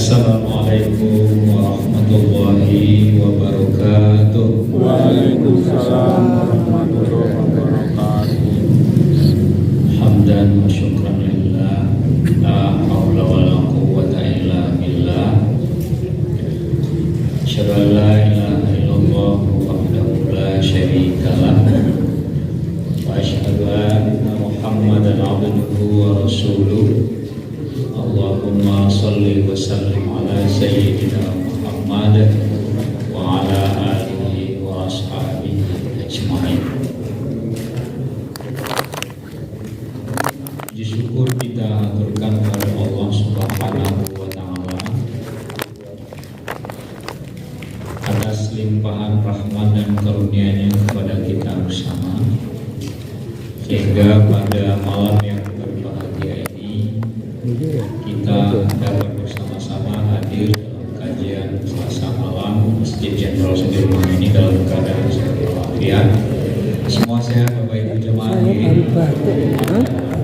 Assalamualaikum warahmatullahi wabarakatuh. Waalaikumsalam warahmatullahi wabarakatuh. Hamdan wa syukran lillah, la haula wa la quwwata illa billah. Asyhadu an la ilaha illallah wahdahu la syarika lah, wa asyhadu anna Muhammadan abduhu wa rasuluh. Allahumma salli wa sallim ala sayyidina Muhammad wa ala alihi wa ashabihi ajma'in. Puji syukur kita aturkan kepada Allah Subhanahu wa ta'ala atas limpahan rahmat dan karunia-Nya kepada kita bersama, sehingga pada malam yang berbahagia ini kita dapat bersama-sama hadir dalam kajian Selasa malam Masjid Jenderal Sudirman ini dalam keadaan sehat walafiat. Semua sehat Bapak Ibu jemaah ini.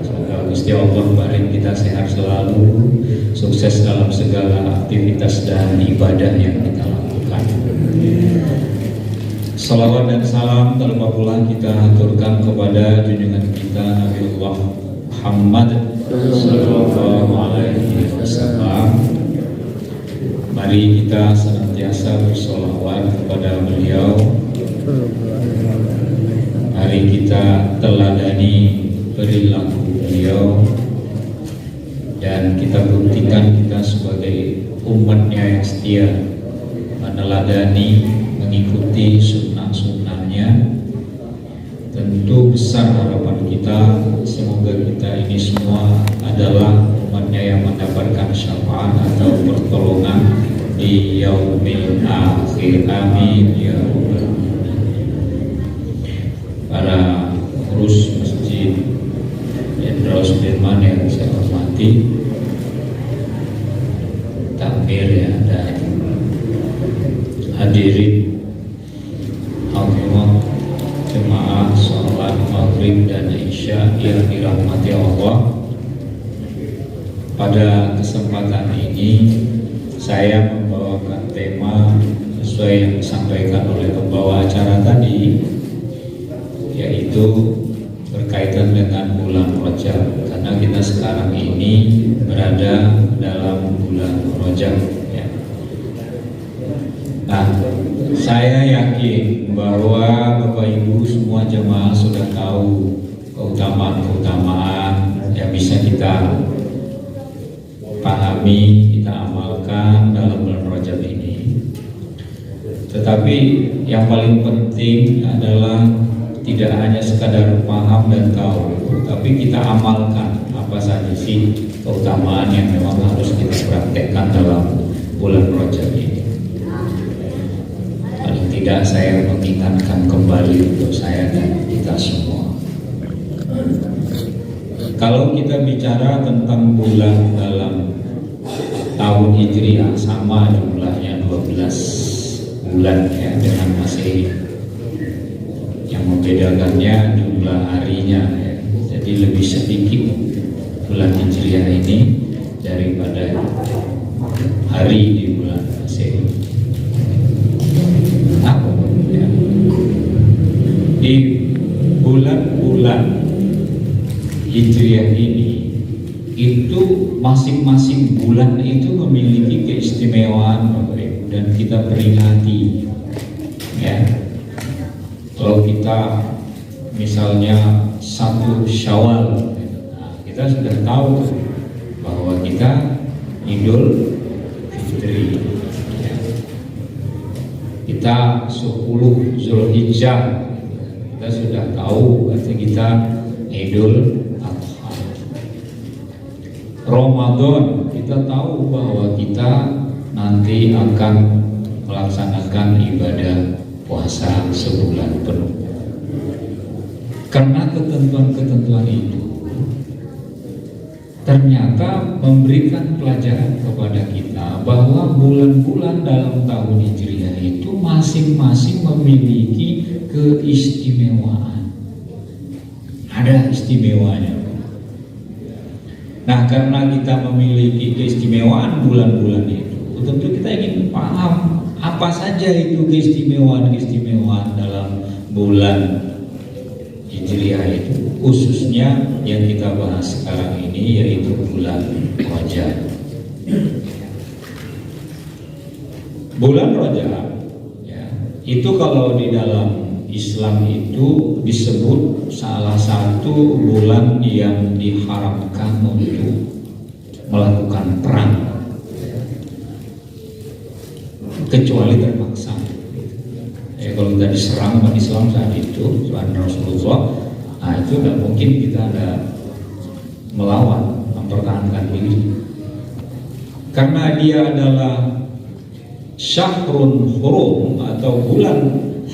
Semoga Gusti Allah barik kita sehat selalu, sukses dalam segala aktivitas dan ibadah yang kita lakukan. Salawat dan salam terlebih pula kita aturkan kepada junjungan kita Nabiullah Muhammad sallallahu alaihi wasallam. Mari kita senantiasa bersolawat kepada beliau. Mari kita teladani perilaku beliau, dan kita buktikan kita sebagai umatnya yang setia meneladani, mengikuti sunnah-sunnahnya. Tentu besar harapan kita, semoga kita ini semua adalah umatnya yang mendapatkan syafaat atau pertolongan di yaumil akhir. Amin ya rabbal alamin. Para pengurus Masjid Jenderal Sudirman yang saya hormati, takmir ya, dan hadirin hadirat jemaah sholat maghrib dan isya yang dirahmati Allah. Pada kesempatan ini saya membawakan tema sesuai yang disampaikan oleh pembawa acara tadi, yaitu berkaitan dengan bulan Rajab, karena kita sekarang ini berada dalam bulan Rajab ya. Nah, saya yakin bahwa Bapak Ibu semua jemaah sudah tahu keutamaan-keutamaan yang bisa kita pahami, kita amalkan dalam bulan Rajab ini. Tetapi yang paling penting adalah tidak hanya sekadar paham dan tahu, tapi kita amalkan apa saja sih keutamaan yang memang harus kita praktekkan dalam bulan Rajab ini. Paling tidak saya mengingatkan kembali untuk saya dan kita semua. Kalau kita bicara tentang bulan dalam tahun Hijriah, sama jumlahnya 12 bulan ya dengan Masehi. Yang membedakannya jumlah harinya ya. Jadi lebih sedikit bulan Hijriah ini daripada hari di bulan Masehi. Nah, ya. Di bulan-bulan Hijriah ini itu masing-masing bulan itu memiliki keistimewaan Bapak Ibu, dan kita peringati ya. Kalau kita misalnya 1 Syawal, nah, kita sudah tahu bahwa kita Idul Fitri ya. Kita 10 Zulhijjah, kita sudah tahu berarti kita Idul Adha. Ramadan, kita tahu bahwa kita nanti akan melaksanakan ibadah puasa sebulan penuh. Karena ketentuan-ketentuan itu ternyata memberikan pelajaran kepada kita bahwa bulan-bulan dalam tahun Hijriah itu masing-masing memiliki keistimewaan. Ada istimewanya. Nah, karena kita memiliki keistimewaan bulan-bulan itu, tentu kita ingin paham apa saja itu keistimewaan dalam bulan Hijriah itu, khususnya yang kita bahas sekarang ini yaitu bulan Rajab. Bulan Rajab ya, itu kalau di dalam Islam itu disebut salah satu bulan yang diharamkan untuk melakukan perang kecuali terpaksa. Kalau kita diserang umat Islam saat itu, Tuhan Rasulullah, nah itu tidak mungkin kita ada melawan, mempertahankan diri, karena dia adalah syahrun hurum atau bulan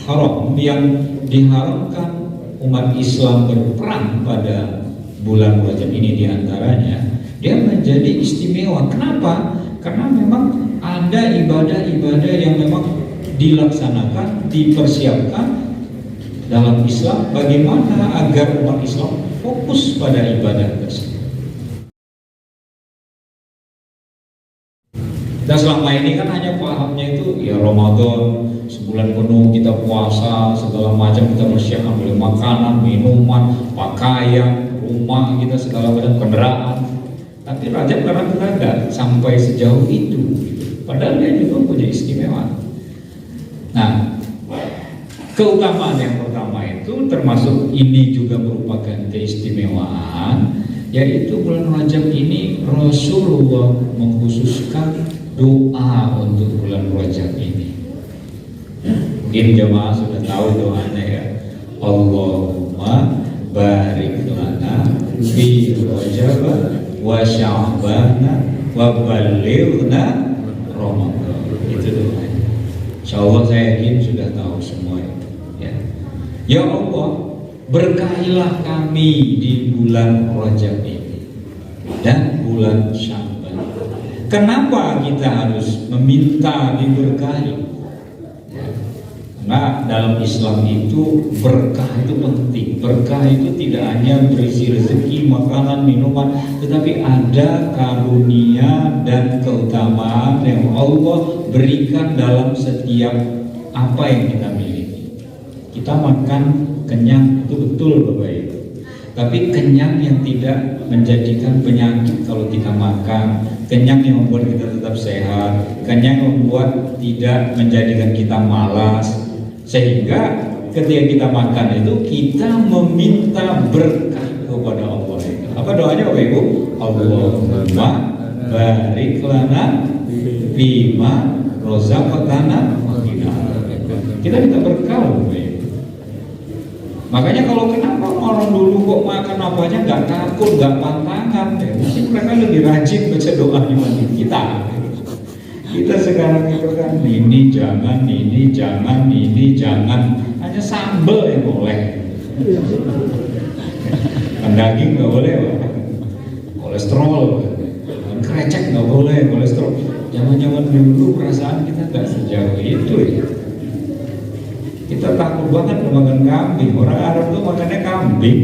haram yang diharamkan umat Islam berperang pada bulan Rajab ini. Diantaranya dia menjadi istimewa. Kenapa? Karena memang ada ibadah-ibadah yang memang dilaksanakan, dipersiapkan dalam Islam, bagaimana agar umat Islam fokus pada ibadah tersebut. Dan selama ini kan hanya pahamnya itu ya Ramadan sebulan penuh kita puasa, segala macam kita persiapkan, beli makanan, minuman, pakaian, rumah kita, segala macam kendaraan. Tapi Rajab karena kita tidak sampai sejauh itu, padahal dia juga punya istimewa. Nah, keutamaan yang pertama itu termasuk ini juga merupakan keistimewaan, yaitu bulan Rajab ini Rasulullah mengkhususkan doa untuk bulan Rajab ini. Mungkin jemaah sudah tahu doanya ya. Allahumma barik lana fi Rajab wa Sya'bana wa ballighna Ramadan. Itu doanya. Insyaallah saya yakin sudah tahu semua itu ya. Ya Allah, berkahilah kami di bulan Rajab ini dan bulan Sya'ban. Kenapa kita harus meminta diberkahi? Ya, karena dalam Islam itu berkah itu penting. Berkah itu tidak hanya berisi rezeki, makanan, minuman, tetapi ada karunia dan keutamaan yang Allah berikan dalam setiap apa yang kita miliki. Kita makan kenyang itu betul Bapak Ibu, tapi kenyang yang tidak menjadikan penyakit kalau kita makan, kenyang yang membuat kita tetap sehat, kenyang yang membuat tidak menjadikan kita malas, sehingga ketika kita makan itu kita meminta berkah kepada Allah. Apa doanya Bapak Ibu? Allahumma barik lana bima rozaqtana. Kita minta berkah Bapak Ibu. Makanya kalau kenapa orang dulu kok makan apa aja nggak takut, nggak pantangan, ya mungkin mereka lebih rajin baca doa dibanding kita. Kita sekarang itu kan ini jangan, hanya sambal yang boleh. Kan daging nggak boleh, Pak. Kolesterol, krecek nggak boleh, kolesterol. Zaman-zaman dulu perasaan kita nggak sejauh itu ya. Kita takut banget makan kambing. Orang Arab tuh makannya kambing.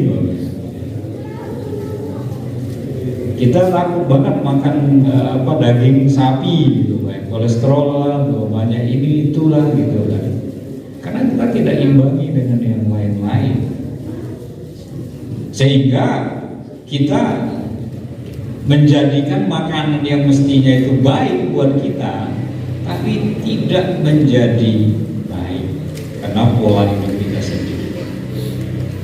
Kita takut banget makan daging sapi gitu, kayak kolesterol lah, banyak ini itulah gitu kan. Karena kita tidak imbangi dengan yang lain-lain. Sehingga kita menjadikan makanan yang mestinya itu baik buat kita, tapi tidak menjadi baik karena pola hidup kita sendiri.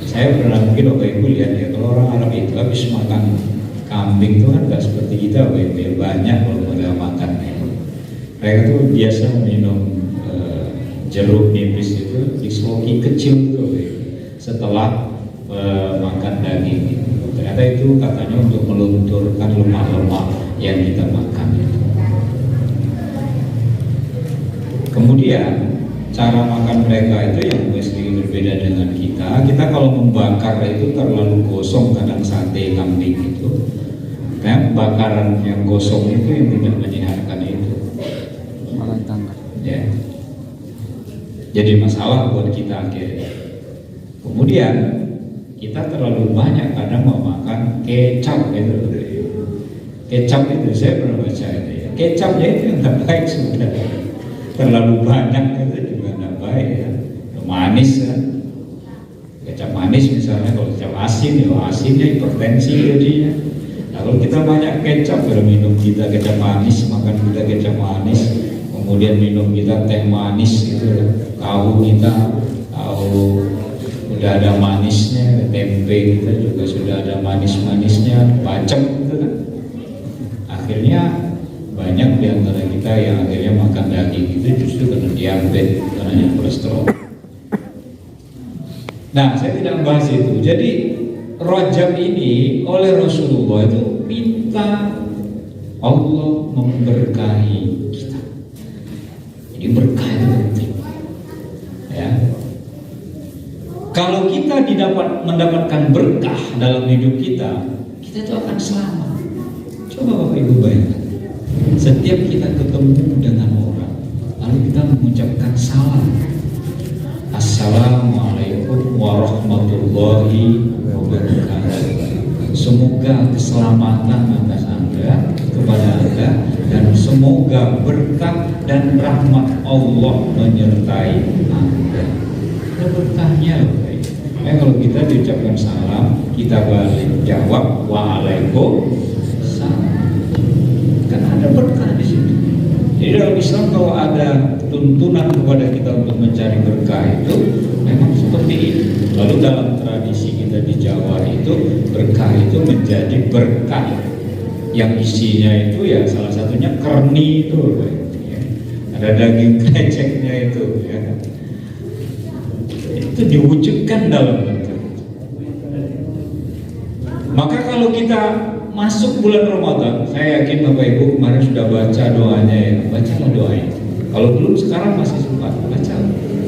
Saya pernah mungkin Bapak Ibu lihat ya, kalau orang Arab itu habis makan kambing itu kan nggak seperti kita Bapak Ibu, banyak kalau mereka makan. Mereka tuh biasa minum jeruk nipis itu disloki kecil tuh setelah makan daging. Ternyata itu katanya untuk melunturkan lemak-lemak yang kita makan. Kemudian cara makan mereka itu yang sedikit berbeda dengan kita. Kita kalau membakar itu terlalu gosong, kadang sate kambing itu. Kan bakaran yang gosong itu yang tidak menyehatkan itu. Ya. Jadi masalah buat kita akhirnya. Kemudian kita terlalu banyak kadang mau makan kecap gitu. Kecap itu saya pernah baca itu ya. Kecapnya itu yang nggak baik sudah. Terlalu banyak itu juga nggak baik ya. Manis kan. Kecap manis misalnya, kalau kecap asin ya asinnya hipertensi jadinya. Nah, kalau kita banyak kecap, kalau minum kita kecap manis, makan kita kecap manis, kemudian minum kita teh manis gitu, tahu kita tahu udah ada manisnya, tempe kita juga sudah ada manis-manisnya, bacem gitu kan. Akhirnya banyak di antara kita yang akhirnya makan daging itu justru karena diabetes, karena kolesterol. Nah, saya tidak membahas itu. Jadi Rajab ini oleh Rasulullah itu minta Allah memberkahi kita. Jadi berkah itu penting. Ya. Kalau kita mendapatkan berkah dalam hidup kita, kita itu akan selamat. Coba Bapak Ibu bayangkan, setiap kita ketemu dengan orang, lalu kita mengucapkan salam. Assalamualaikum warahmatullahi wabarakatuh. Semoga keselamatan atas Anda, kepada Anda, dan semoga berkah dan rahmat Allah menyertai Anda. Ada berkahnya loh. Kalau kita diucapkan salam, kita balik jawab waalaikumsalam. Karena ada berkah di situ. Jadi dalam Islam kalau ada tuntunan kepada kita untuk mencari berkah itu memang seperti itu. Lalu dalam tradisi kita di Jawa itu berkah itu menjadi berkah yang isinya itu ya salah satunya kerni itu ya. Ada daging kreceknya itu ya. Itu diwujudkan dalam bentuk. Maka kalau kita masuk bulan Ramadan, saya yakin Bapak Ibu kemarin sudah baca doanya ya, bacalah doa itu. Kalau belum sekarang masih sempat baca.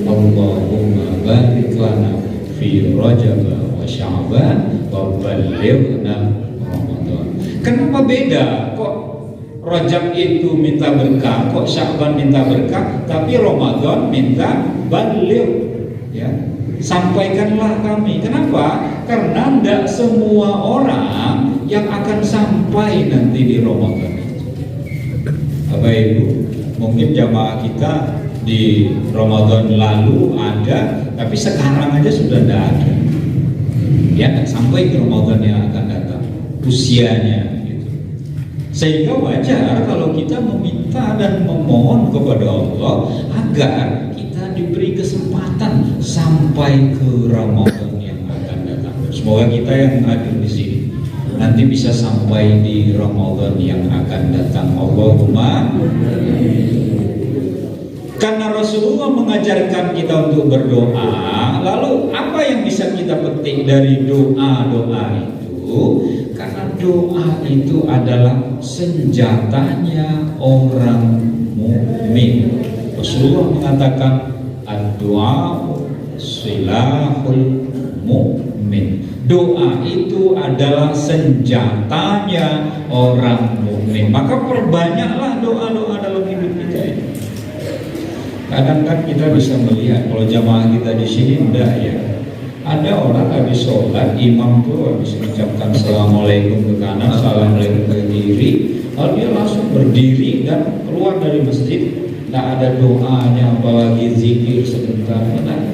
Allahumma barik lana fi Rajab wa Sya'ban wa ballighna Ramadan. Kenapa beda? Kok Rajab itu minta berkah, kok Sya'ban minta berkah, tapi Ramadan minta baligh ya. Sampaikanlah kami. Kenapa? Karena tidak semua orang yang akan sampai nanti di Ramadan itu. Bapak Ibu, mungkin jamaah kita di Ramadan lalu ada, tapi sekarang aja sudah tidak ada. Ya, tidak sampai ke Ramadan yang akan datang usianya gitu. Sehingga wajar kalau kita meminta dan memohon kepada Allah agar kita diberi kesempatan sampai ke Ramadan yang akan datang. Semoga kita yang hadir di sini nanti bisa sampai di Ramadan yang akan datang. Allahumma. Karena Rasulullah mengajarkan kita untuk berdoa, lalu apa yang bisa kita petik dari doa-doa itu? Karena doa itu adalah senjatanya orang mukmin. Rasulullah mengatakan ad-du'a silahul mukmin. Doa itu adalah senjatanya orang mukmin. Maka perbanyaklah doa-doa dalam hidup kita ini. Kadang kan kita bisa melihat kalau jamaah kita di sini enggak ya. Ada orang habis sholat, imam tuh habis mengucapkan assalamualaikum ke kanan, assalamualaikum ke kiri, lalu dia langsung berdiri dan keluar dari masjid. Tidak ada doanya, apalagi zikir sebentar. Nah,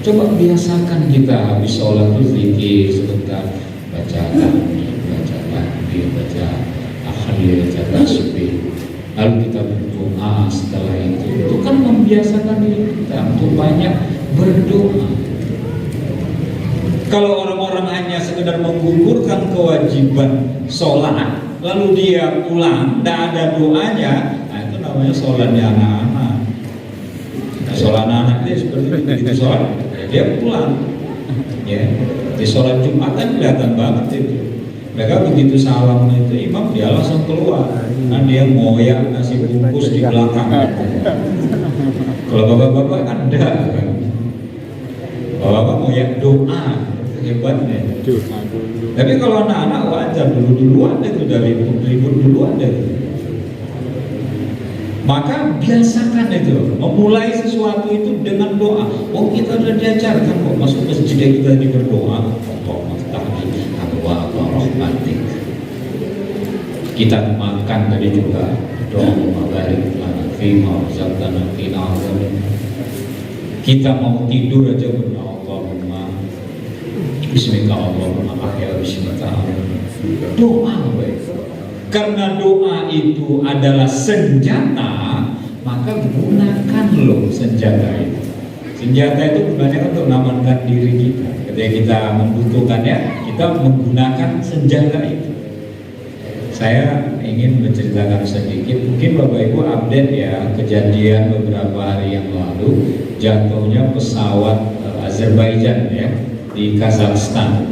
coba biasakan kita habis sholat itu zikir sebentar, baca takbir, baca takbir, baca tahlil, baca tasbih. Lalu kita berdoa setelah itu kan membiasakan diri kita untuk banyak berdoa. Kalau orang-orang hanya sekedar menggugurkan kewajiban sholat, lalu dia pulang, tidak ada doanya, nah itu namanya sholatnya anak-anak. Nah, sholat anak dia seperti itu, begitu sholat, dia pulang. Ya, di sholat Jumat kan kelihatan banget itu. Mereka begitu salam itu imam dia langsung keluar. Nah dia ngoyak nasi bungkus di belakang. Kalau bapak-bapak kan enggak kan. Bapak-bapak ngoyak doa hebatnya. Tapi kalau anak-anak wajar dulu-duluan itu dari ribut duluan deh. Maka biasakan itu memulai sesuatu itu dengan doa. Oh kita sudah diajarkan kok masuk masjid kita ini berdoa. Kita makan tadi juga doa barik lana fima razaqtana qina adzabannar. Kita mau tidur aja berdoa Allahumma bismika Allahumma ahya bismika. Doa baik. Karena doa itu adalah senjata, maka gunakan loh senjata itu. Senjata itu gunanya kan untuk mengamankan diri kita. Ketika kita membutuhkannya, kita menggunakan senjata itu. Saya ingin menceritakan sedikit, mungkin Bapak Ibu update ya, kejadian beberapa hari yang lalu jatuhnya pesawat Azerbaijan ya di Kazakhstan,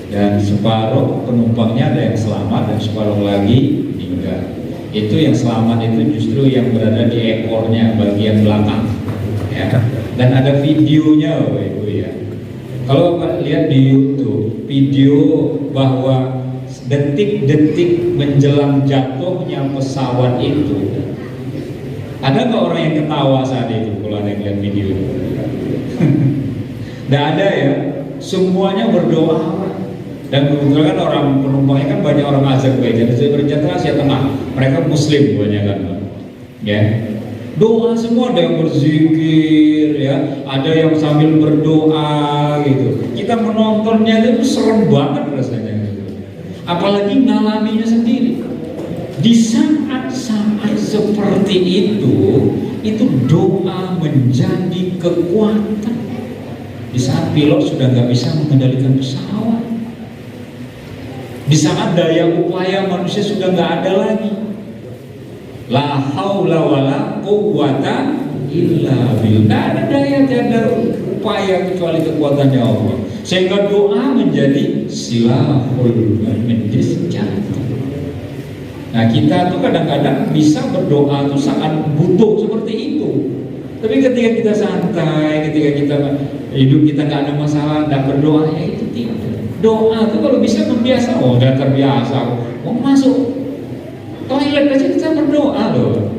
dan separuh penumpangnya ada yang selamat dan separuh lagi meninggal. Itu yang selamat itu justru yang berada di ekornya bagian belakang ya. Dan ada videonya Bapak Ibu ya. Kalau Bapak lihat di YouTube video bahwa detik-detik menjelang jatuhnya pesawat itu, ada nggak orang yang ketawa saat itu kalau ada yang lihat video itu? Nggak ada ya, semuanya berdoa. Dan kebetulan kan orang penumpangnya kan banyak orang Azerbaijan, Azerbaijan Asia Tengah, mereka Muslim banyak kan, ya. Doa semua, ada yang berzikir ya, ada yang sambil berdoa gitu. Kita menontonnya itu serem banget rasanya. Apalagi ngalaminya sendiri. Di saat-saat seperti itu doa menjadi kekuatan. Di saat pilot sudah nggak bisa mengendalikan pesawat, di saat daya upaya manusia sudah nggak ada lagi, la haula wala quwwata illa billah, nggak ada daya, tidak ada upaya kecuali kekuatannya Allah. Sehingga doa menjadi silahul, menjadi senjata. Nah kita tuh kadang-kadang bisa berdoa tuh saat butuh seperti itu. Tapi ketika kita santai, ketika kita hidup kita nggak ada masalah, nggak berdoa, ya itu tidak. Doa tuh kalau bisa membiasa, oh udah terbiasa, mau masuk toilet aja kita berdoa loh.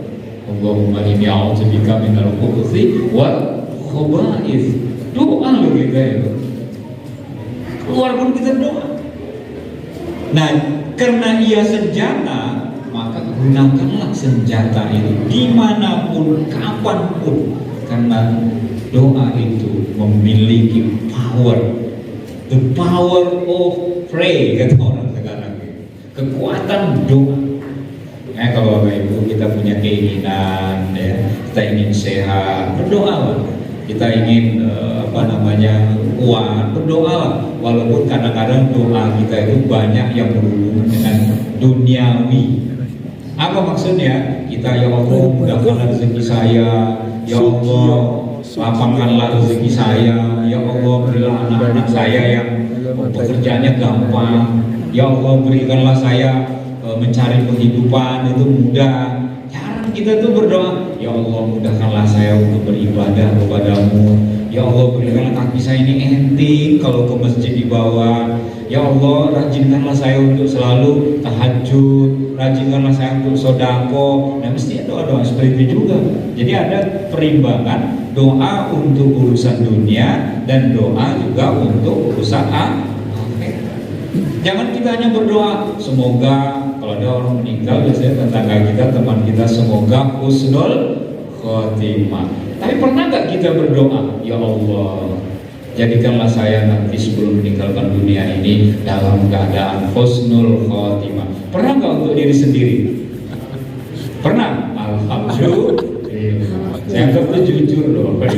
Allahumma inni a'udzubika minal khubuthi wal khaba'ith. Doa loh kita ya. Keluar pun kita doa. Nah, karena ia senjata, maka gunakanlah senjata itu dimanapun, kapanpun, karena doa itu memiliki power, the power of pray, kata orang sekarang, kekuatan doa. Ya, kalau Bapak Ibu kita punya keinginan, ya, kita ingin sehat, berdoa. Kita ingin kuat, berdoa. Walaupun kadang-kadang doa kita itu banyak yang berhubungan dengan duniawi. Apa maksudnya? Kita, ya Allah mudahkanlah rezeki saya, ya Allah lapangkanlah rezeki saya, ya Allah berilah anak-anak saya yang pekerjaannya gampang, ya Allah berikanlah saya mencari penghidupan itu mudah. Jarang kita tuh berdoa, ya Allah mudahkanlah saya untuk beribadah kepadamu, ya Allah berikanlah kaki saya ini enteng kalau ke masjid dibawa, ya Allah rajinkanlah saya untuk selalu tahajud, rajinkanlah saya untuk sodako. Nah mesti doa-doa seperti itu juga. Jadi ada perimbangan doa untuk urusan dunia dan doa juga untuk urusan akhirat. Jangan kita hanya berdoa semoga, kalau ada orang meninggal biasanya tetangga kita, teman kita, semoga husnul khotimah. Tapi pernah nggak kita berdoa, ya Allah jadikanlah saya nanti sebelum meninggalkan dunia ini dalam keadaan husnul khotimah. Pernah nggak untuk diri sendiri? Pernah? Alhamdulillah. Saya anggap itu jujur loh, karena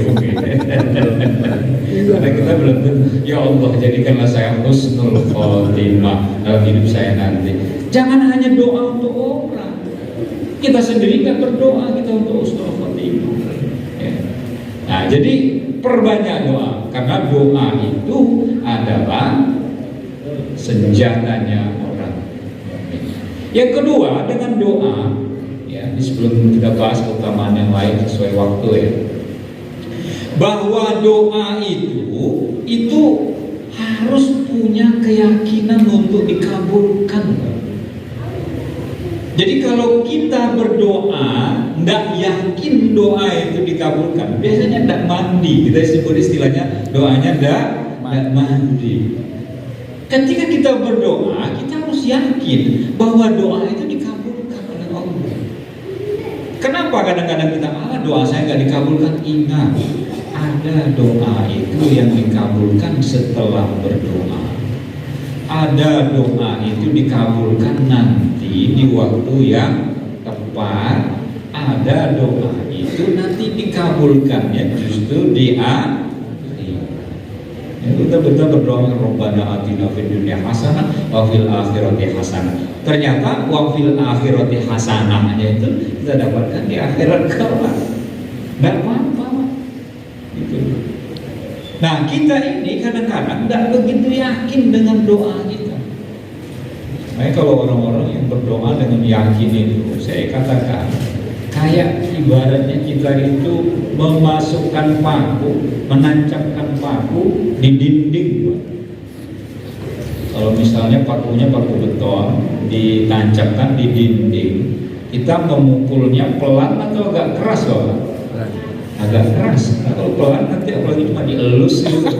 kita belum tentu. Ya Allah jadikanlah saya husnul khotimah dalam hidup saya nanti. Jangan hanya doa untuk orang, kita sendiri nggak berdoa kita untuk husnul khotimah. Ya. Nah jadi perbanyak doa, karena doa itu adalah senjatanya orang. Yang kedua, dengan doa, ya, ini sebelum kita bahas keutamaan yang lain sesuai waktu ya, bahwa doa itu harus punya keyakinan untuk dikabulkan. Jadi kalau kita berdoa tidak yakin doa itu dikabulkan, biasanya tidak mandi. Kita sebut istilahnya doanya tidak mandi. Ketika kita berdoa, kita harus harus yakin bahwa doa itu dikabulkan oleh Allah. Kenapa kadang-kadang kita doa saya nggak dikabulkan? Ingat, ada doa itu yang dikabulkan setelah berdoa. Ada doa itu dikabulkan nanti di waktu yang tepat. Ada doa itu nanti dikabulkannya justru di akhir. Kita berdoa Rabbana atina fid dunya hasanah wa fil akhirati hasanah. Ternyata wa fil akhirati hasanahnya itu kita dapatkan di akhirat kelak. Enggak apa-apa. Gitu. Nah, kita ini kadang-kadang enggak begitu yakin dengan doa kita. Nah, kalau orang-orang yang berdoa dengan yakin itu, saya katakan kayak ibaratnya kita itu memasukkan paku, menancapkan paku di dinding. Kalau misalnya pakunya paku beton ditancapkan di dinding, kita memukulnya pelan atau agak keras loh? Agak keras. Nah, kalau pelan nanti apalagi cuma dielus gitu,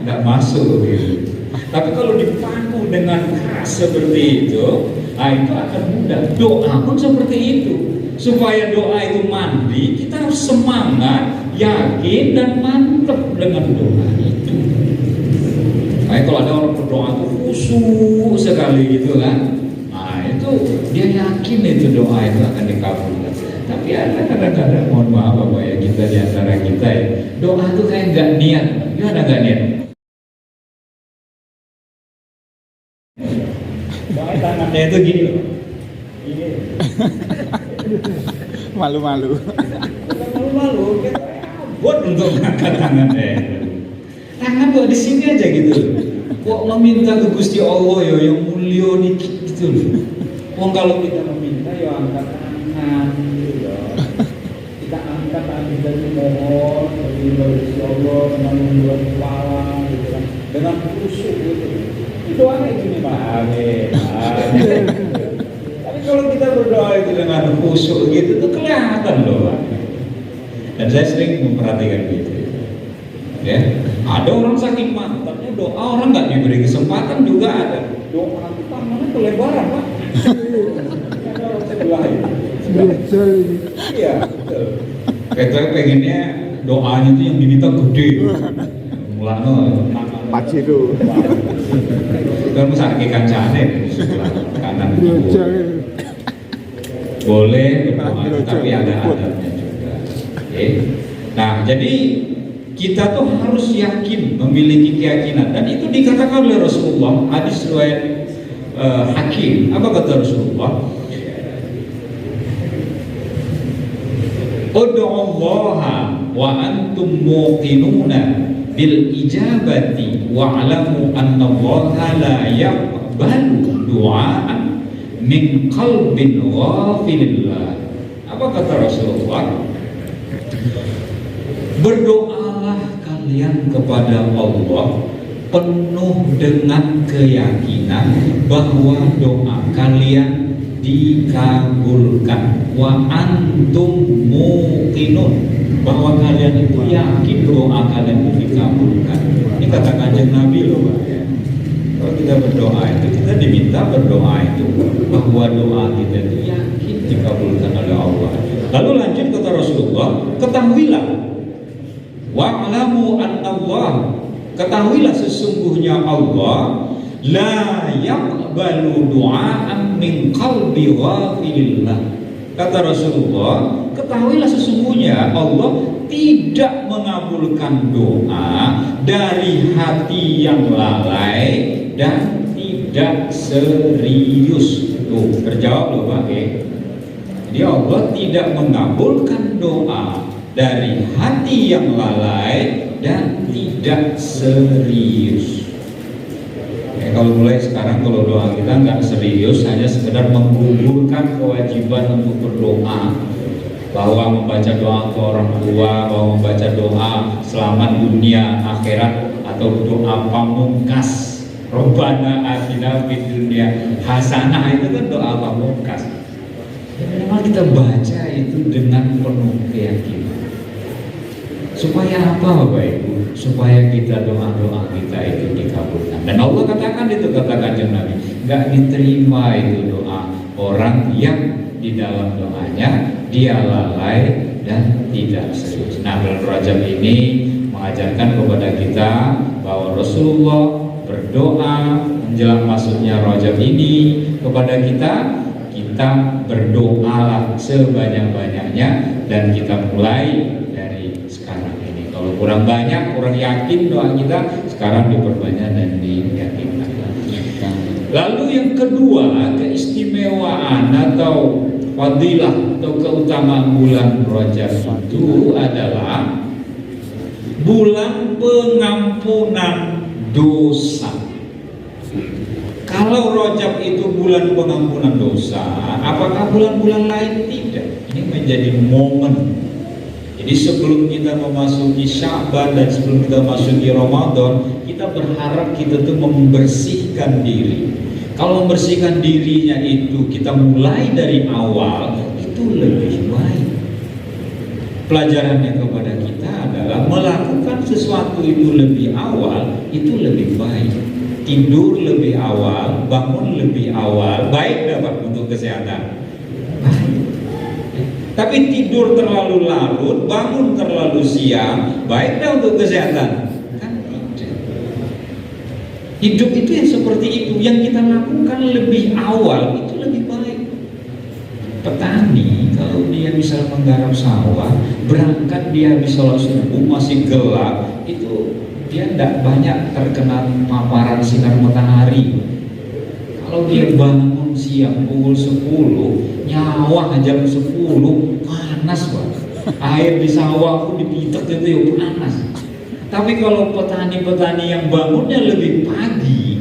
nggak masuk gitu. Tapi kalau dipaku dengan keras seperti itu, nah itu akan mudah. Doa pun seperti itu. Supaya doa itu mandi, kita harus semangat, yakin dan mantap dengan doa itu. Nah, kalau ada orang berdoa itu khusyuk sekali gitu kan, nah itu dia yakin itu doa itu akan dikabulkan. Tapi ada kadang-kadang, mohon maaf Bapak ya, kita di antara kita ya, doa itu kayak nggak niat. Gimana nggak niat? Doa tangannya itu gini loh, gini. Malu-malu. Kita buat untuk angkat tangannya. Tangan kok di sini aja gitu. Kok meminta ke Gusti Allah ya yang mulia dikit gitu loh. Wong kalau kita meminta ya angkat tangan gitu loh. Kita angkat tangan dari mohon dari Gusti Allah dengan membuat kepala gitu kan. Dengan khusyuk gitu. Itu aneh gini Pak. Amin. Kalau kita berdoa itu dengan khusyuk gitu tuh kelihatan loh. Dan saya sering memperhatikan gitu. Ya, ada orang saking mantapnya doa orang nggak diberi kesempatan juga ada. Doa itu tangannya kelebaran Pak. Ada orang sebelah itu. Iya, betul. Kita pengennya doanya itu yang diminta gede. Mulanya Paci itu. Kan sakit kancane sebelah kanan itu. Boleh berdoa, tapi ada adabnya juga. Okay. Nah, jadi kita tuh harus yakin, memiliki keyakinan, dan itu dikatakan oleh Rasulullah. Hadis riwayat Hakim. Apa kata Rasulullah? Ud'ullaha wa antum muqinuna bil ijabati wa'lamu anna Allaha la yaqbalu du'aan min qalbin ghafilillah. Apa kata Rasulullah? Berdoalah kalian kepada Allah penuh dengan keyakinan bahwa doa kalian dikabulkan. Wa antum muqinun, bahwa kalian itu yakin doa kalian itu dikabulkan. Ini kata Kanjeng Nabi loh Pak ya. Kalau kita berdoa itu, kita diminta berdoa itu bahwa doa kita itu yakin dikabulkan oleh Allah. Lalu lanjut kata Rasulullah, ketahuilah wa'lamu anna Allah, ketahuilah sesungguhnya Allah la yaqbalu du'aan min qalbi ghafilillah. Kata Rasulullah, ketahuilah sesungguhnya Allah tidak mengabulkan doa dari hati yang lalai dan tidak serius. Tuh, terjawab loh Pak. Jadi Allah tidak mengabulkan doa dari hati yang lalai dan tidak serius. Kalau mulai sekarang kalau doa kita nggak serius, hanya sekedar menggugurkan kewajiban untuk berdoa, bahwa membaca doa ke orang tua, bahwa membaca doa selamat dunia akhirat, atau doa pamungkas Rabbana atina fid dunya hasanah, itu kan doa pamungkas. Memang kita baca itu dengan penuh keyakinan. Supaya apa Bapak Ibu? Supaya kita doa-doa kita itu dikabulkan. Dan Allah katakan itu, kata Kanjeng Nabi, nggak diterima itu doa orang yang di dalam doanya dia lalai dan tidak serius. Nah, bulan Rajab ini mengajarkan kepada kita bahwa Rasulullah berdoa menjelang masuknya Rajab ini kepada kita berdoalah sebanyak-banyaknya dan kita mulai dari sekarang ini. Kalau kurang banyak, kurang yakin doa kita, sekarang diperbanyak dan diyakinkan. Lalu yang kedua, keistimewaan atau fadilah atau keutamaan bulan Rajab itu adalah bulan pengampunan dosa. Kalau Rajab itu bulan pengampunan dosa, apakah bulan-bulan lain tidak? Ini menjadi momen. Jadi sebelum kita memasuki Sya'ban dan sebelum kita memasuki Ramadan, kita berharap kita tuh membersihkan diri. Kalau membersihkan dirinya itu kita mulai dari awal, itu lebih baik. Pelajarannya kepada kita adalah melakukan sesuatu itu lebih awal, itu lebih baik. Tidur lebih awal, bangun lebih awal, baik dapat untuk kesehatan. Baik. Tapi tidur terlalu larut, bangun terlalu siang, baik dah untuk kesehatan. Kan tidak. Hidup itu yang seperti itu, yang kita lakukan lebih awal itu lebih baik. Petani kalau dia bisa menggarap sawah, berangkat dia habis sholat subuh masih gelap, itu dia tidak banyak terkena paparan sinar matahari. Kalau dia bangun siang pukul 10, nyawa jam 10, panas banget. Air di sawah pun dipitek itu ya panas. Tapi kalau petani-petani yang bangunnya lebih pagi,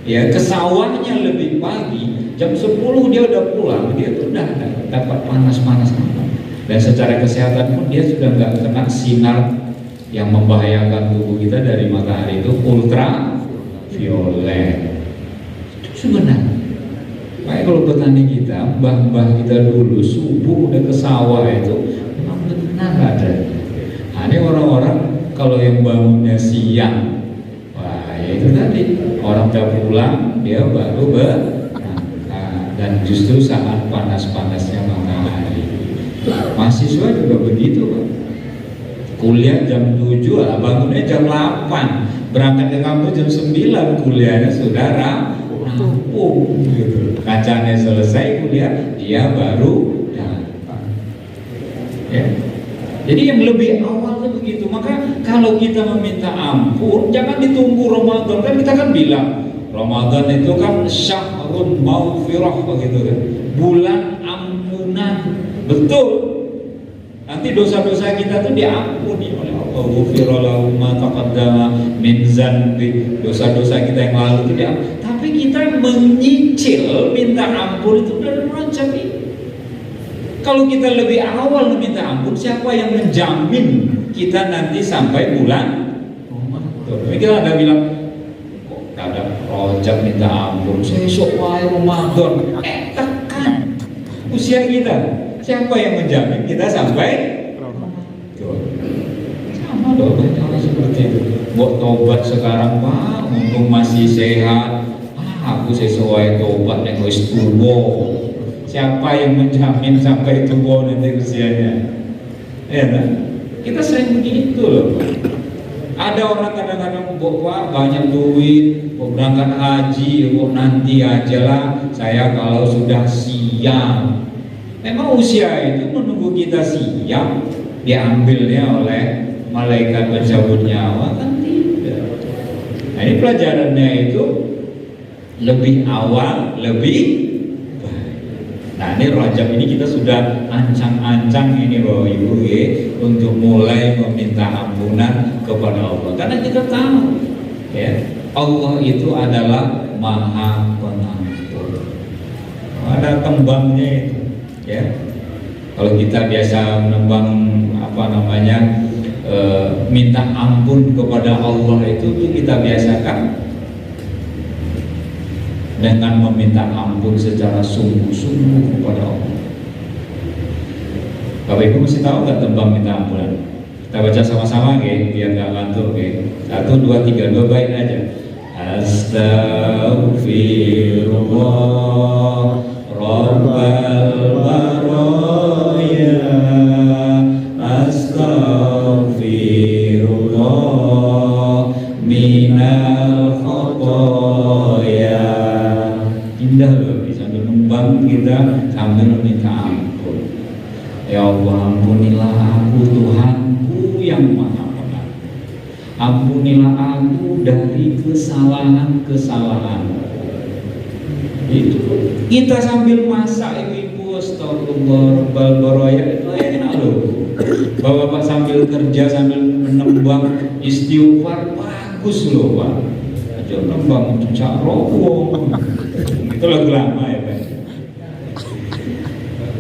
ya ke sawahnya lebih pagi, jam 10 dia udah pulang, dia tuh udah dapat panas-panas. Dan secara kesehatan pun dia sudah nggak kena sinar yang membahayakan tubuh kita dari matahari itu ultraviolet. Itu sebenarnya. Kayak kalau petani kita, mbah-mbah kita dulu subuh udah ke sawah itu memang benar ada. Nah, ini orang-orang kalau yang bangunnya siang, wah ya itu tadi orang udah pulang dia baru dan justru saat panas-panasnya matahari. Mahasiswa juga begitu Pak. Kuliah jam 7, bangunnya jam 8, berangkat ke kampus jam 9, kuliahnya sudah rampung gitu. Kacanya selesai kuliah, dia baru datang. Ya. Jadi yang lebih awal itu begitu. Maka kalau kita meminta ampun, jangan ditunggu Ramadan. Kan kita kan bilang Ramadan itu kan syahrun maghfirah begitu kan. Bulan ampunan. Betul. Nanti dosa-dosa kita tuh diampuni oleh Allah. Ghufira lahu ma taqaddama min dzanbi. Dosa-dosa kita yang lalu itu diampuni. Tapi kita menyicil minta ampun itu dari Rajab ini. Kalau kita lebih awal meminta ampun, siapa yang menjamin kita nanti sampai bulan Ramadan? Kita ada bilang, kok ada Rajab minta ampun, besok wae Ramadan. Tekan usia kita. Siapa yang menjamin kita sampai sama dong, banyak orang seperti itu. Buat tobat sekarang Pak, mumpung masih sehat, aku sesuai tobat yang wis tuwa. Siapa yang menjamin sampai tua nanti usianya? Ya kan? Kita sering begitu loh. Ada orang kadang-kadang Pak banyak duit, mau berangkat haji, nanti aja lah. Saya kalau sudah siap. Memang usia itu menunggu kita siap diambilnya oleh malaikat pencabut nyawa kan tidak. Nah ini pelajarannya itu lebih awal, lebih baik. Nah ini Rajab ini kita sudah ancang-ancang ini Bapak Ibu untuk mulai meminta ampunan kepada Allah. Karena kita tahu ya Allah itu adalah Maha Pengampun. Ada tembangnya itu. Ya, kalau kita biasa menembang minta ampun kepada Allah itu kita biasakan dengan meminta ampun secara sungguh-sungguh kepada Allah. Bapak Ibu mesti tahu nggak tembang minta ampunan? Kita baca sama-sama biar nggak ngantuk 1, 2, 3, 2 baik aja. Astaghfirullah Rabbal baraya, astaghfirullah minal khotoya. Indah loh, sambil nembang kita sambil minta ampun. Ya Allah, ampunilah aku Tuhanku yang maha pengampun. Ampunilah aku dari kesalahan-kesalahan. Itu kita sambil masak ibu-ibu, astagfirullah rabbal baraya, itu enak loh. Bapak sambil kerja sambil menembang istighfar, bagus loh Pak. Aja nembang cicak rowo. Itu lagu lama ya Pak.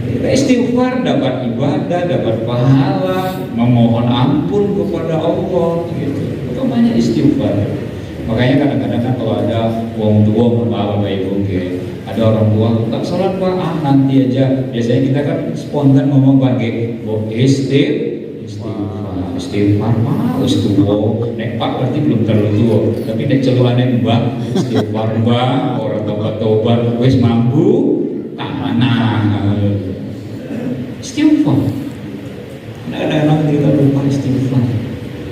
Kita istighfar dapat ibadah, dapat pahala, memohon ampun kepada Allah gitu. Itu banyak istighfar. Makanya kadang-kadang kan kalau ada wong tua, bapak ibu, ada orang tua tak sholat Pak, nanti aja. Biasanya kita kan spontan ngomong pakai istighfar mah wis tuwa. Nek Pak berarti belum terlalu tua, tapi nek celukane Mbak istighfar Mbak, ora tobat-tobat wis mampu tanah. Istighfar. Kadang-kadang kita lupa istighfar.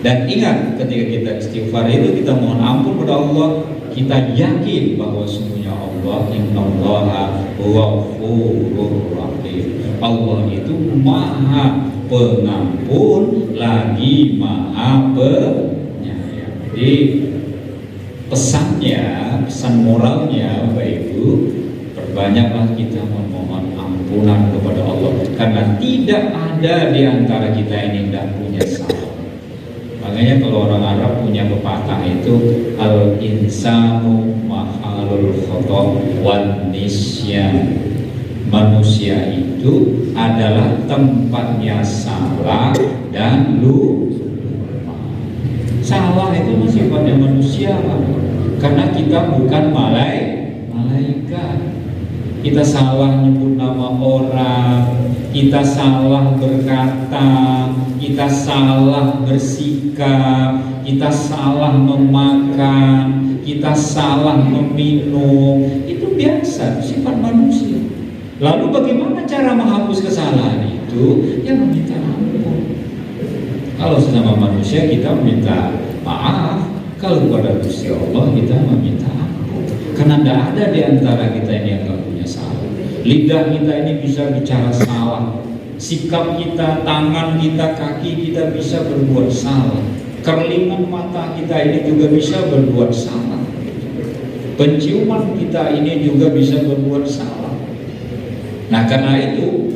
Dan ingat, ketika kita istighfar itu kita mohon ampun kepada Allah, kita yakin bahwa sesungguhnya Allah, innallaha ghafurur rahim. Allah itu maha pengampun lagi maha penyayang. Jadi pesannya, pesan moralnya Bapak Ibu, perbanyaklah kita memohon ampunan kepada Allah, karena tidak ada di antara kita ini tidak punya salah. Makanya kalau orang Arab punya pepatah itu al-insanu mahalul khotoh wan nisyan. Manusia itu adalah tempatnya salah dan lupa. Salah itu sifatnya manusia, karena kita bukan malaikat. Kita salah nyebut nama orang, kita salah berkata, kita salah bersikap, kita salah memakan, kita salah meminum. Itu biasa, sifat manusia. Lalu bagaimana cara menghapus kesalahan itu? Ya meminta ampun. Kalau sesama manusia kita meminta maaf, kalau kepada Gusti Allah kita meminta ampun. Karena tidak ada di antara kita ini yang tidak punya salah. Lidah kita ini bisa bicara salah, sikap kita, tangan kita, kaki kita bisa berbuat salah, kerlingan mata kita ini juga bisa berbuat salah, penciuman kita ini juga bisa berbuat salah. Nah karena itu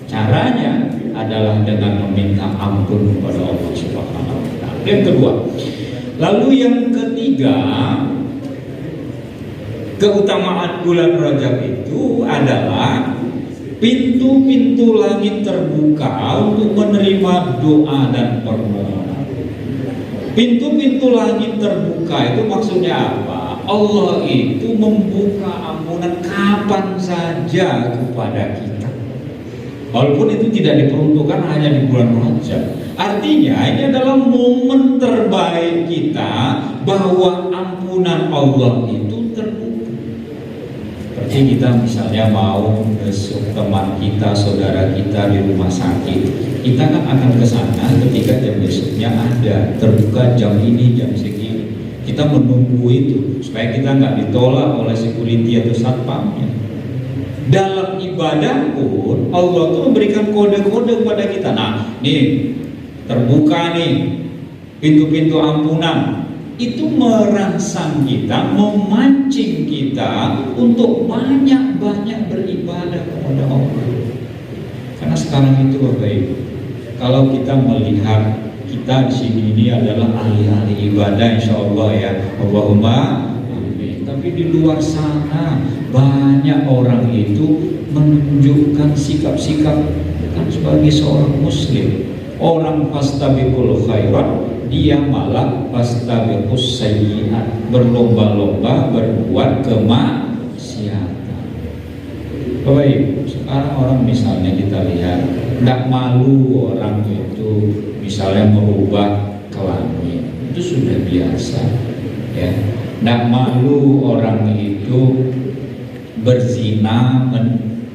caranya adalah dengan meminta ampun kepada Allah Subhanahu wa Ta'ala. Yang kedua, lalu yang ketiga, keutamaan bulan Rajab itu adalah pintu-pintu langit terbuka untuk menerima doa dan permohonan. Pintu-pintu langit terbuka itu maksudnya apa? Allah itu membuka ampunan kapan saja kepada kita. Walaupun itu tidak diperuntukkan hanya di bulan Rajab. Artinya ini adalah momen terbaik kita bahwa ampunan Allah itu terbuka. Seperti kita misalnya mau besok teman kita, saudara kita di rumah sakit, kita kan akan ke sana ketika jam besoknya ada, terbuka jam ini, jam segini. Kita menunggu itu supaya kita nggak ditolak oleh security atau satpamnya. Dalam ibadah pun Allah tuh memberikan kode-kode kepada kita. Nah, nih terbuka nih pintu-pintu ampunan. Itu merangsang kita, memancing kita untuk banyak-banyak beribadah kepada Allah. Karena sekarang itu Bapak Ibu, kalau kita melihat kita di sini ini adalah ahli-ahli ibadah, insya Allah ya, Allahumma amin. Tapi di luar sana banyak orang itu menunjukkan sikap-sikap bukan sebagai seorang muslim. Orang fastabiqul khairat, dia malah fastabiqus sayyi'at, berlomba-lomba berbuat kemaksiatan. Bapak Ibu, sekarang orang misalnya kita lihat tidak malu orang itu misalnya merubah kelamin, itu sudah biasa ya. Nggak malu orang itu berzina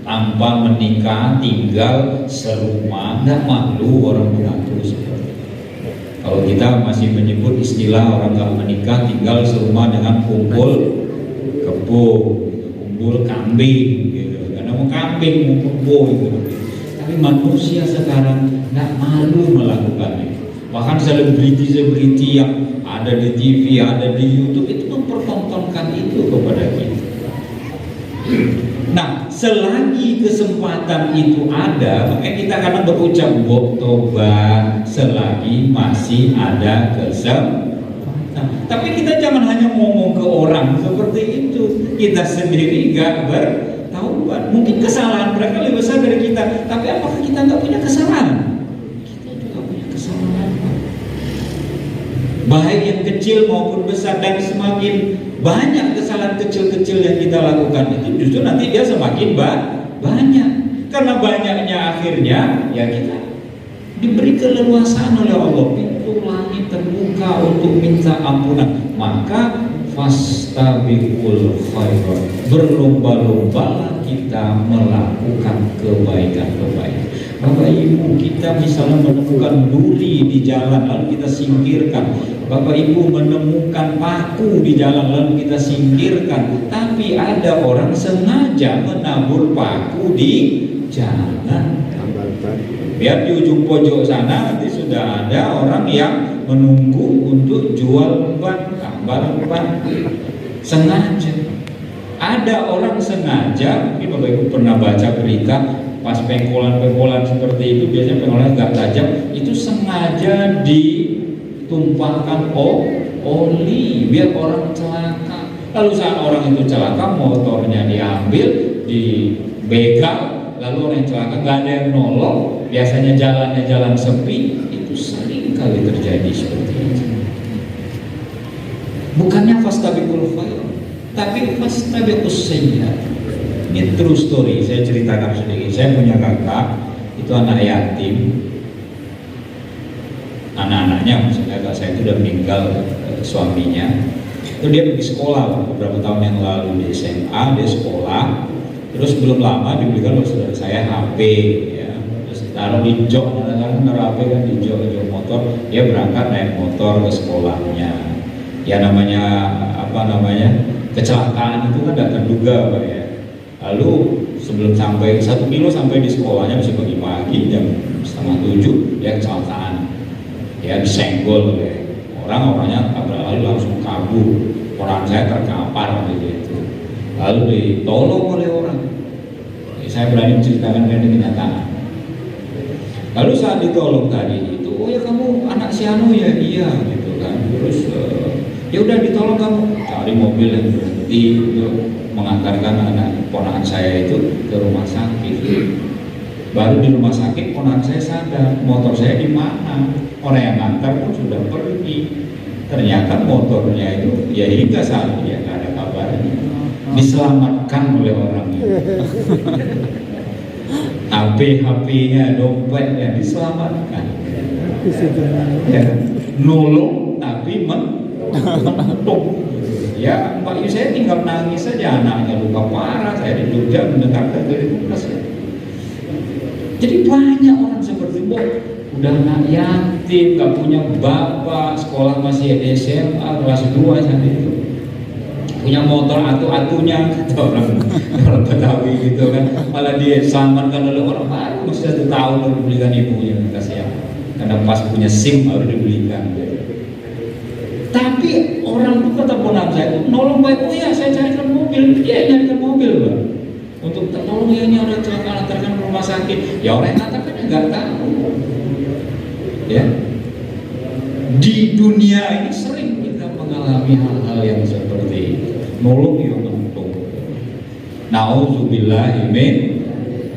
tanpa menikah, tinggal serumah, nggak malu orang mengaku seperti itu. Kalau kita masih menyebut istilah orang nggak menikah tinggal serumah dengan kumpul kebo, kumpul kambing gitu. Karena mau kambing mau kebo gitu. Tapi manusia sekarang nggak malu melakukannya. Bahkan selebriti yang ada di TV, ada di YouTube itu mempertontonkan itu kepada kita. Nah, selagi kesempatan itu ada, makanya kita kadang berucap tobat selagi masih ada kesempatan. Tapi kita jangan hanya ngomong ke orang seperti itu. Kita sendiri gak bertaubat. Mungkin kesalahan mereka lebih besar dari kita, tapi apakah kita nggak punya kesalahan? Kita juga punya kesalahan, baik yang kecil maupun besar, dan semakin banyak kesalahan kecil-kecil yang kita lakukan itu justru nanti dia semakin banyak. Karena banyaknya akhirnya ya kita diberi keleluasaan oleh Allah, pintu langit terbuka untuk minta ampunan. Maka fastabiqul khairat, berlomba-lombalah kita melakukan kebaikan-kebaikan. Bapak Ibu, kita misalnya menemukan duri di jalan lalu kita singkirkan. Bapak Ibu menemukan paku di jalan lalu kita singkirkan. Tapi ada orang sengaja menabur paku di jalan. Biar di ujung pojok sana nanti sudah ada orang yang menunggu untuk jual ban, tambal ban. Sengaja. Ada orang sengaja, ini Bapak Ibu pernah baca berita, pas pengkolan-pengkolan seperti itu, biasanya pengkolan nggak tajam, itu sengaja ditumpahkan oli biar orang celaka. Lalu saat orang itu celaka, motornya diambil, dibegal, lalu orang yang celaka nggak ada yang nolong. Biasanya jalannya jalan sepi, itu sering kali terjadi seperti itu. Bukannya fastabiqul khairat, tapi fastabiqus sayyi'at. Ini true story, saya ceritakan sedikit. Saya punya kakak, itu anak yatim. Anak-anaknya, maksudnya kakak saya itu udah meninggal suaminya. Itu dia pergi sekolah beberapa tahun yang lalu di SMA, dia sekolah. Terus belum lama dibelikan oleh saudara saya HP, ya. Terus taruh di jok, kadang-kadang naruh HP kan di jok motor. Dia berangkat naik motor ke sekolahnya. Ya namanya kecelakaan itu kan tidak terduga, Pak ya. Lalu sebelum sampai 1 kilo sampai di sekolahnya masih pagi-pagi jam 6:30 dia kecelakaan. Ya disenggol oleh orangnya tabrak lalu langsung kabur. Orang saya terkapar gitu. Lalu ditolong oleh orang. Saya berani menceritakan ini kenyataan. Lalu saat ditolong tadi itu, oh ya kamu anak si Anu ya, iya gitu kan. Terus ya udah ditolong kamu, cari mobil yang berhenti untuk mengantarkan anak ponakan saya itu ke rumah sakit. Baru di rumah sakit ponakan saya sadar motor saya di mana. Orang yang ngantar pun sudah pergi. Ternyata motornya itu ya hingga saat ini ya nggak ada kabarnya. Diselamatkan oleh orang itu. HP-nya, dompetnya diselamatkan. Ya, nolong tapi mentung. Ya, Pak Yu saya tinggal nangis saja, anaknya luka parah, saya di Jogja mendengarkan dari Tunas. Jadi banyak orang seperti itu, udah anak yatim, gak punya bapak, sekolah masih SMA, kelas 2 saat itu. Punya motor atu-atunya, kata orang Betawi gitu kan, malah dia selamatkan oleh orang baru, masih 1 tahun baru dibelikan ibunya, kasih ya. Karena pas punya SIM baru dibelikan. Tapi orang itu kata ponakan saya itu nolong baik, oh ya saya carikan mobil, dia carikan mobil Pak. Untuk tolong ya ini orang celaka antarkan ke rumah sakit. Ya orang yang antarkan nggak tahu. Ya, di dunia ini sering kita mengalami hal-hal yang seperti itu. Nolong yang mentung. Nauzubillah min.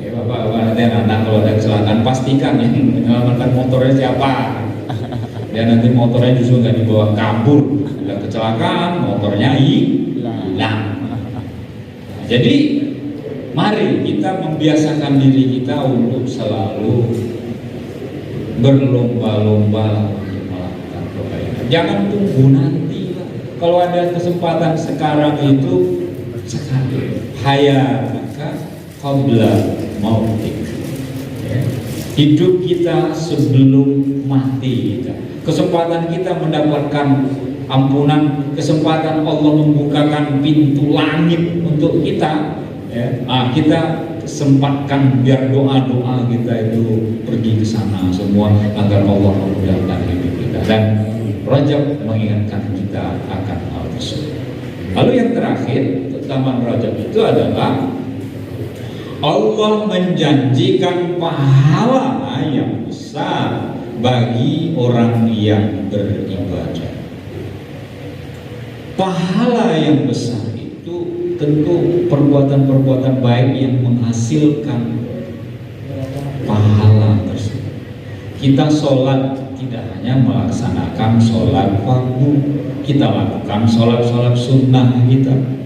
Ya bapak-bapak nanti anak kalau ada kecelakaan pastikan yang menyelamatkan motornya siapa. Ya nanti motornya justru nggak dibawa kabur, ada kecelakaan, motornya hilang. Jadi mari kita membiasakan diri kita untuk selalu berlomba-lomba untuk melakukan kebaikan. Jangan tunggu nanti. Kalau ada kesempatan sekarang itu sekali. Hayataka qabla mautik. Hidup kita sebelum mati kita. Kesempatan kita mendapatkan ampunan, kesempatan Allah membukakan pintu langit untuk kita. Kita sempatkan biar doa-doa kita itu pergi ke sana semua agar Allah memudahkan hidup kita. Dan Rajab mengingatkan kita akan hal tersebut. Lalu yang terakhir, keutamaan Rajab itu adalah Allah menjanjikan pahala yang besar bagi orang yang beribadah. Pahala yang besar itu tentu perbuatan-perbuatan baik yang menghasilkan pahala tersebut. Kita sholat tidak hanya melaksanakan sholat fardu, kita lakukan sholat-sholat sunnah kita.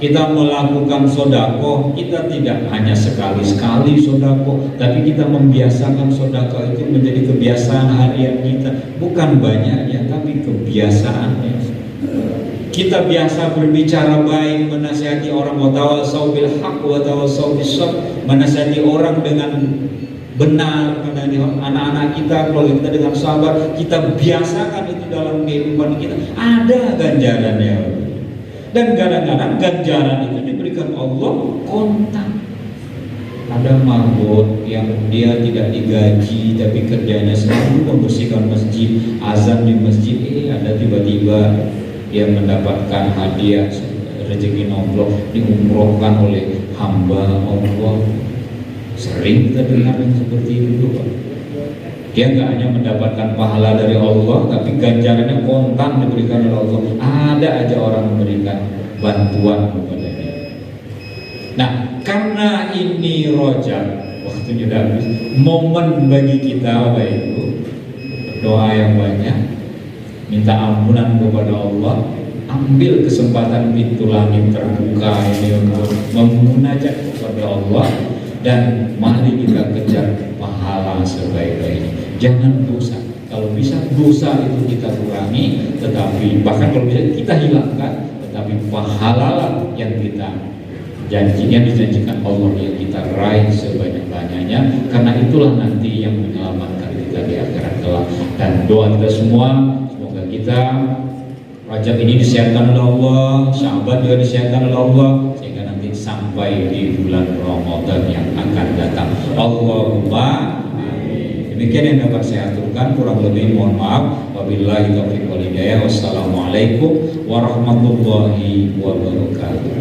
Kita melakukan sodako, kita tidak hanya sekali-sekali sodako, tapi kita membiasakan sodako itu menjadi kebiasaan harian kita. Bukan banyaknya, tapi kebiasaannya. Kita biasa berbicara baik, menasihati orang, wa tawassaw bil haqq wa tawassaw bis sabr, menasihati orang dengan benar, menasihati anak-anak kita, keluarga kita dengan sabar. Kita biasakan itu dalam kehidupan kita, ada ganjarannya. Dan kadang-kadang ganjaran itu diberikan Allah kontan. Ada marbot yang dia tidak digaji tapi kerjanya selalu membersihkan masjid, azan di masjid, ada tiba-tiba dia mendapatkan hadiah rezeki nomplok diumrohkan oleh hamba Allah. Sering kita dengar yang seperti itu, Pak. Dia nggak hanya mendapatkan pahala dari Allah, tapi ganjarannya kontan diberikan oleh Allah. Ada aja orang memberikan bantuan kepada dia. Nah, karena ini Rajab, waktunya sudah habis, momen bagi kita Bapak Ibu, doa yang banyak, minta ampunan kepada Allah, ambil kesempatan pintu langit terbuka ini untuk memunajat kepada Allah, dan mari kita kejar pahala sebaik-baiknya. Jangan dosa. Kalau bisa dosa itu kita kurangi, tetapi bahkan kalau bisa kita hilangkan, tetapi pahala yang kita janjinya dijanjikan Allah yang kita raih sebanyak-banyaknya, karena itulah nanti yang menyelamatkan kita di akhirat kelak. Dan doa kita semua, semoga kita Rajab ini disiapkan oleh Allah, Sya'ban juga disiapkan oleh Allah, sehingga nanti sampai di bulan Ramadan yang akan datang. Allahumma amin. Demikian yang dapat saya aturkan, kurang lebih mohon maaf. Wabillahi taufiq wal hidayah. Wassalamualaikum warahmatullahi wabarakatuh.